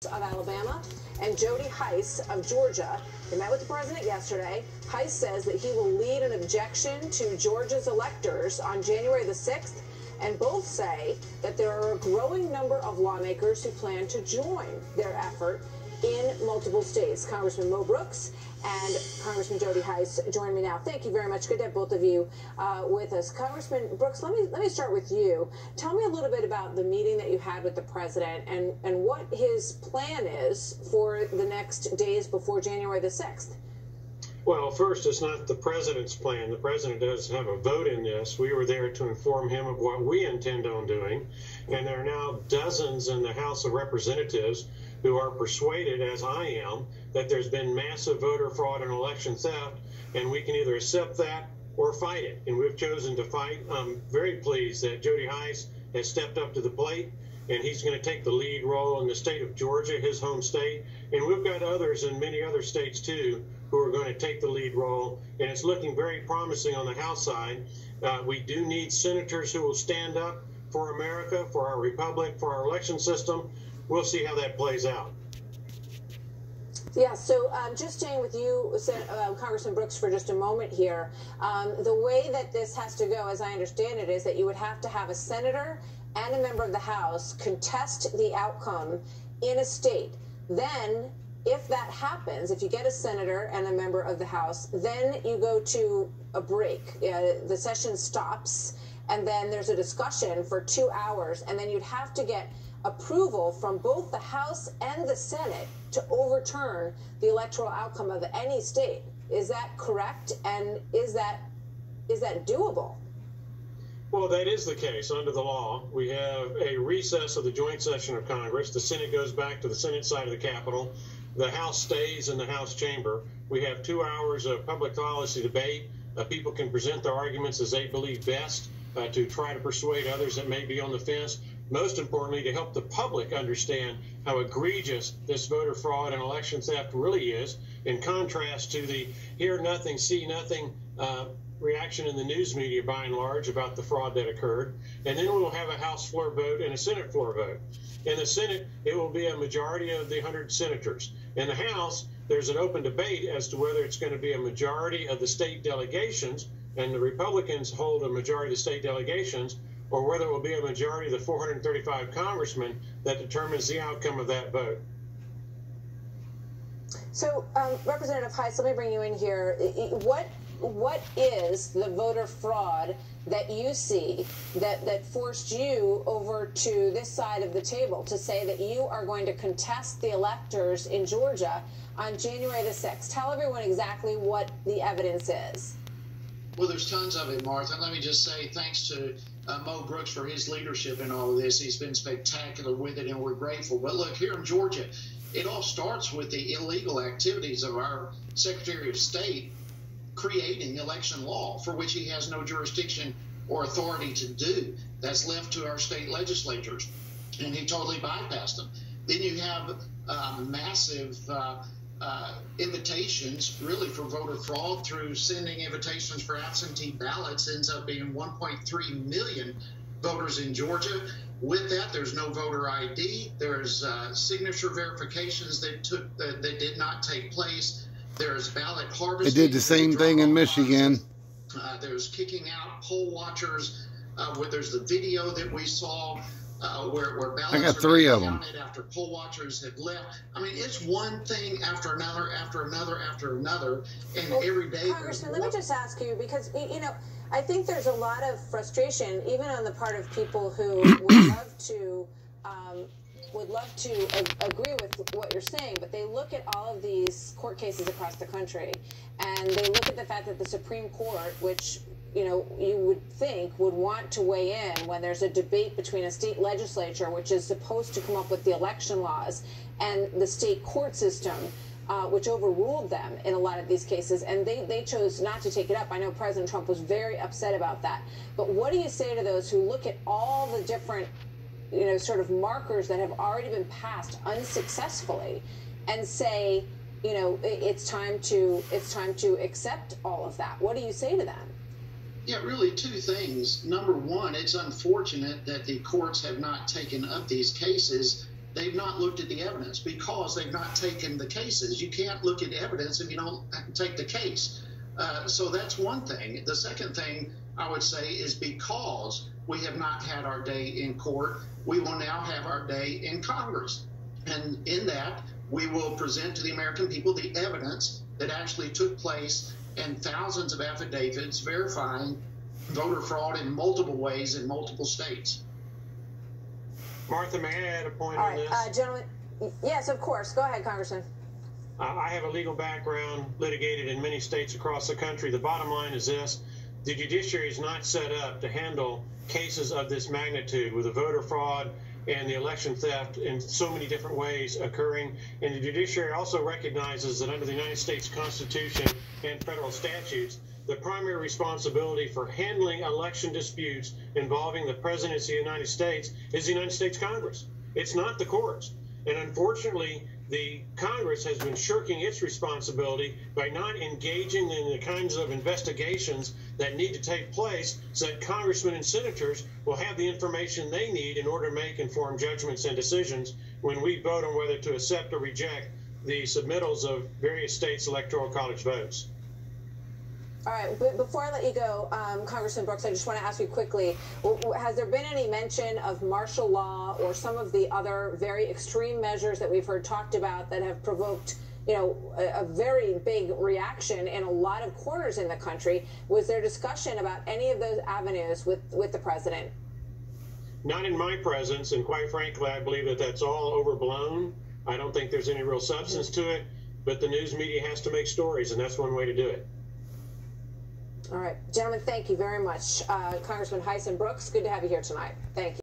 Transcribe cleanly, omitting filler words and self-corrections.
of Alabama and Jody Hice of Georgia. They met with the president yesterday. Hice says that he will lead an objection to Georgia's electors on January the 6th, and both say that there are a growing number of lawmakers who plan to join their effort in multiple states. Congressman Mo Brooks and Congressman Jody Hice join me now. Thank you very much. Good to have both of you with us. Congressman Brooks, let me start with you. Tell me a little bit about the meeting that you had with the president and what his plan is for the next days before January the 6th. Well, first, it's not the president's plan. The president doesn't have a vote in this. We were there to inform him of what we intend on doing. And there are now dozens in the House of Representatives who are persuaded, as I am, that there's been massive voter fraud and election theft, and we can either accept that or fight it. And we've chosen to fight. I'm very pleased that Jody Hice has stepped up to the plate, and he's going to take the lead role in the state of Georgia, his home state. And we've got others in many other states, too, who are going to take the lead role. And it's looking very promising on the House side. We do need senators who will stand up for America, for our republic, for our election system. We'll see how that plays out. Yeah, so just staying with you, Congressman Brooks, for just a moment here. The way that this has to go, as I understand it, is that you would have to have a senator and a member of the House contest the outcome in a state. Then, if that happens, if you get a senator and a member of the House, then you go to a break. The session stops, and then there's a discussion for 2 hours, and then you'd have to get approval from both the House and the Senate to overturn the electoral outcome of any state. Is that correct? And is that doable? Well, that is the case under the law. We have a recess of the joint session of Congress. The Senate goes back to the Senate side of the Capitol. The House stays in the House chamber. We have 2 hours of public policy debate. People can present their arguments as they believe best to try to persuade others that may be on the fence. Most importantly, to help the public understand how egregious this voter fraud and election theft really is, in contrast to the hear nothing, see nothing reaction in the news media by and large about the fraud that occurred. And then we'll have a House floor vote and a Senate floor vote. In the Senate, it will be a majority of the 100 senators. In the House, there's an open debate as to whether it's going to be a majority of the state delegations, and the Republicans hold a majority of the state delegations, or whether it will be a majority of the 435 congressmen that determines the outcome of that vote. So, Representative Hice, let me bring you in here. What is the voter fraud that you see that forced you over to this side of the table to say that you are going to contest the electors in Georgia on January the 6th? Tell everyone exactly what the evidence is. Well, there's tons of it, Martha. Let me just say thanks to Mo Brooks for his leadership in all of this. He's been spectacular with it, and we're grateful. But look, here in Georgia, it all starts with the illegal activities of our Secretary of State creating election law for which he has no jurisdiction or authority to do. That's left to our state legislatures, and he totally bypassed them. Then you have massive invitations, really, for voter fraud through sending invitations for absentee ballots. Ends up being 1.3 million voters in Georgia. With that, there's no voter ID. There's signature verifications that did not take place. There's ballot harvesting. They did the same thing in Michigan. There's kicking out poll watchers. Where there's the video that we saw where ballots I got 3 of them after poll watchers have left. I mean, it's one thing after another, after another, after another, and every day. Congressman, let me just ask you, because I think there's a lot of frustration, even on the part of people who would love to agree with what you're saying, but they look at all of these court cases across the country, and they look at the fact that the Supreme Court, which you would think would want to weigh in when there's a debate between a state legislature, which is supposed to come up with the election laws, and the state court system, which overruled them in a lot of these cases, and they chose not to take it up. I know President Trump was very upset about that. But what do you say to those who look at all the different sort of markers that have already been passed unsuccessfully and say, it's time to accept all of that? What do you say to them? Yeah, really 2 things. Number one, it's unfortunate that the courts have not taken up these cases they've not looked at the evidence because they've not taken the cases. You can't look at evidence if you don't take the case. So that's one thing. The second thing I would say is because we have not had our day in court, we will now have our day in Congress. And in that, we will present to the American people the evidence that actually took place and thousands of affidavits verifying voter fraud in multiple ways in multiple states. Martha, may I add a point All on right, this? gentlemen. Yes, of course. Go ahead, Congressman. I have a legal background, litigated in many states across the country. The bottom line is this: the judiciary is not set up to handle cases of this magnitude with the voter fraud and the election theft in so many different ways occurring. And the judiciary also recognizes that under the United States Constitution and federal statutes, the primary responsibility for handling election disputes involving the presidency of the United States is the United States Congress. It's not the courts. And unfortunately, the Congress has been shirking its responsibility by not engaging in the kinds of investigations that need to take place so that congressmen and senators will have the information they need in order to make informed judgments and decisions when we vote on whether to accept or reject the submittals of various states' electoral college votes. All right, but before I let you go, Congressman Brooks, I just want to ask you quickly, has there been any mention of martial law or some of the other very extreme measures that we've heard talked about that have provoked, you know, a very big reaction in a lot of corners in the country? Was there discussion about any of those avenues with the president? Not in my presence, and quite frankly, I believe that that's all overblown. I don't think there's any real substance to it, but the news media has to make stories, and that's one way to do it. All right, gentlemen, thank you very much. Congressman Hyson Brooks, good to have you here tonight. Thank you.